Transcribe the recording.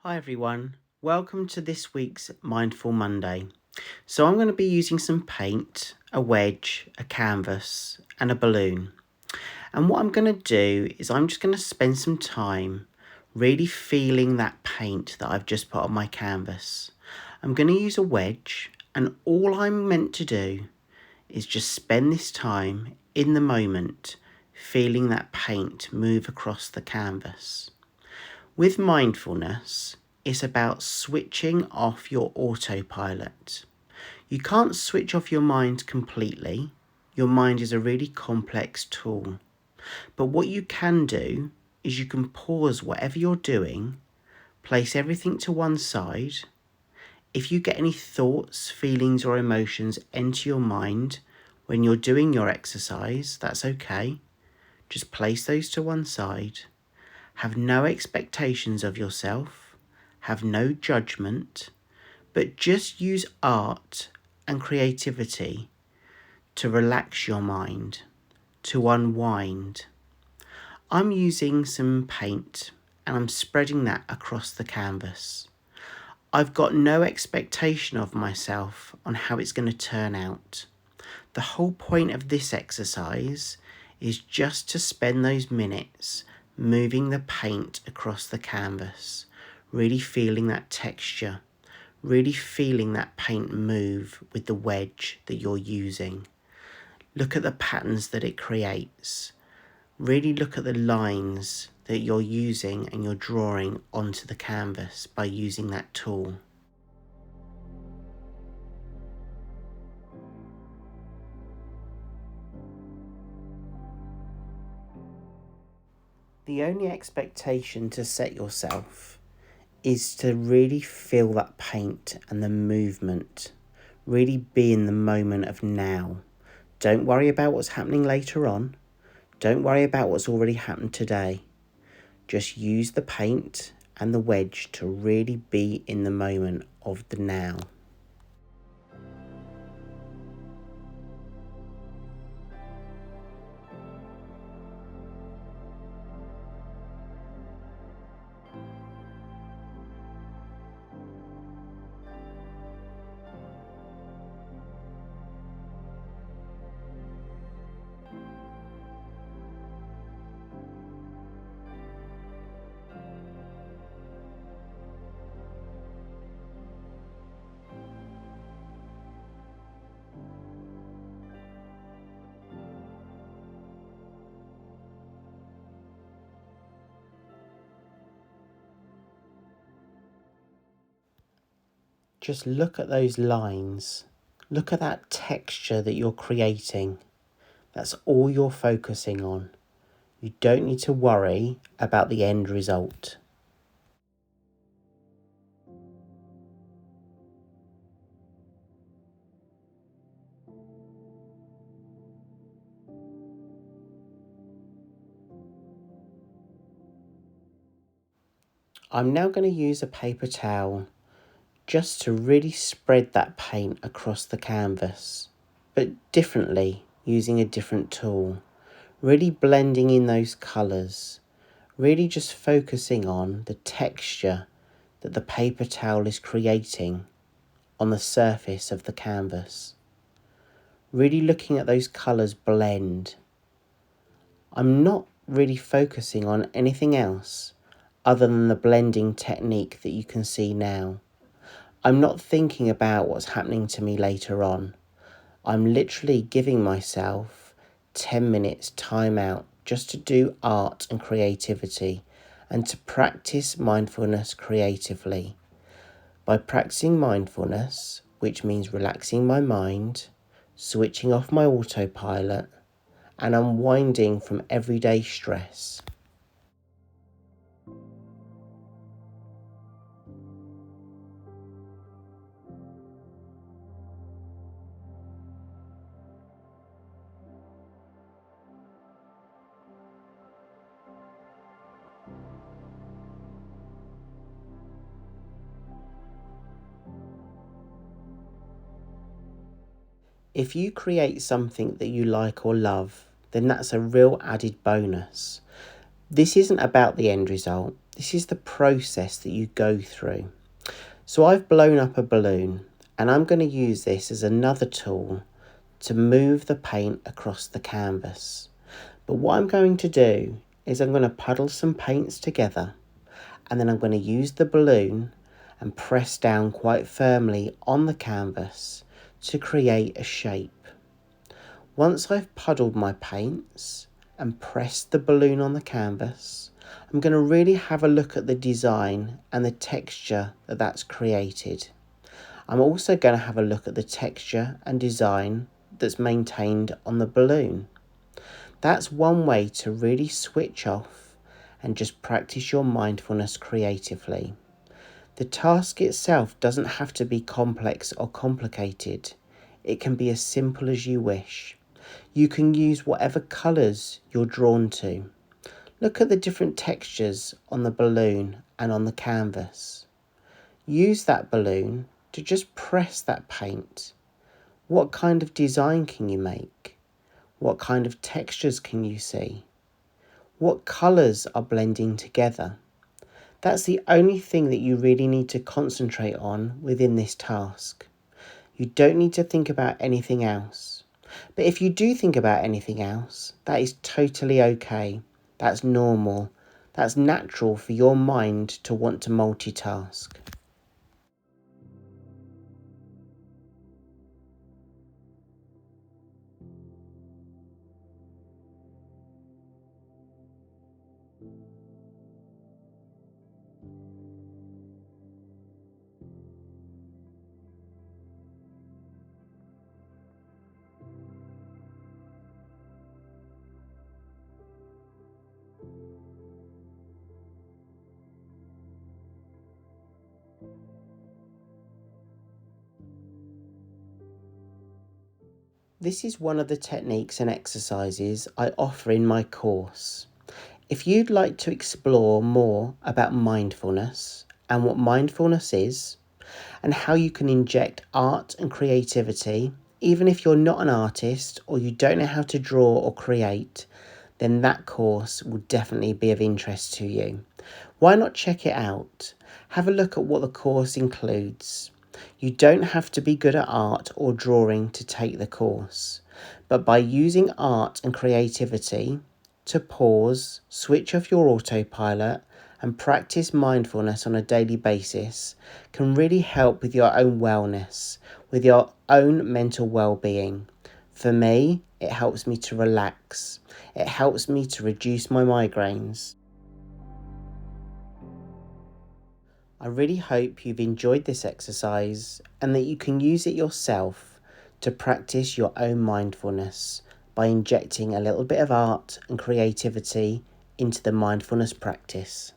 Hi everyone, welcome to this week's Mindful Monday. So I'm going to be using some paint, a wedge, a canvas and a balloon. And what I'm going to do is I'm just going to spend some time really feeling that paint that I've just put on my canvas. I'm going to use a wedge and all I'm meant to do is just spend this time in the moment feeling that paint move across the canvas. With mindfulness, it's about switching off your autopilot. You can't switch off your mind completely. Your mind is a really complex tool. But what you can do is you can pause whatever you're doing, place everything to one side. If you get any thoughts, feelings or emotions enter your mind when you're doing your exercise, that's okay. Just place those to one side. Have no expectations of yourself, have no judgment, but just use art and creativity to relax your mind, to unwind. I'm using some paint and I'm spreading that across the canvas. I've got no expectation of myself on how it's going to turn out. The whole point of this exercise is just to spend those minutes moving the paint across the canvas, really feeling that texture, really feeling that paint move with the wedge that you're using. Look at the patterns that it creates. Really look at the lines that you're using and you're drawing onto the canvas by using that tool. The only expectation to set yourself is to really feel that paint and the movement. Really be in the moment of now. Don't worry about what's happening later on. Don't worry about what's already happened today. Just use the paint and the wedge to really be in the moment of the now. Just look at those lines. Look at that texture that you're creating. That's all you're focusing on. You don't need to worry about the end result. I'm now going to use a paper towel just to really spread that paint across the canvas, but differently, using a different tool. Really blending in those colours, really just focusing on the texture that the paper towel is creating on the surface of the canvas. Really looking at those colours blend. I'm not really focusing on anything else other than the blending technique that you can see now. I'm not thinking about what's happening to me later on. I'm literally giving myself 10 minutes time out just to do art and creativity and to practice mindfulness creatively. By practicing mindfulness, which means relaxing my mind, switching off my autopilot, and unwinding from everyday stress. If you create something that you like or love, then that's a real added bonus. This isn't about the end result, this is the process that you go through. So I've blown up a balloon and I'm going to use this as another tool to move the paint across the canvas. But what I'm going to do is I'm going to puddle some paints together and then I'm going to use the balloon and press down quite firmly on the canvas to create a shape. Once I've puddled my paints and pressed the balloon on the canvas, I'm going to really have a look at the design and the texture that that's created. I'm also going to have a look at the texture and design that's maintained on the balloon. That's one way to really switch off and just practice your mindfulness creatively. The task itself doesn't have to be complex or complicated. It can be as simple as you wish. You can use whatever colours you're drawn to. Look at the different textures on the balloon and on the canvas. Use that balloon to just press that paint. What kind of design can you make? What kind of textures can you see? What colours are blending together? That's the only thing that you really need to concentrate on within this task. You don't need to think about anything else. But if you do think about anything else, that is totally okay. That's normal. That's natural for your mind to want to multitask. This is one of the techniques and exercises I offer in my course. If you'd like to explore more about mindfulness and what mindfulness is, and how you can inject art and creativity, even if you're not an artist or you don't know how to draw or create, then that course will definitely be of interest to you. Why not check it out? Have a look at what the course includes. You don't have to be good at art or drawing to take the course, but by using art and creativity to pause, switch off your autopilot, and practice mindfulness on a daily basis can really help with your own wellness, with your own mental well-being. For me, it helps me to relax. It helps me to reduce my migraines. I really hope you've enjoyed this exercise and that you can use it yourself to practice your own mindfulness by injecting a little bit of art and creativity into the mindfulness practice.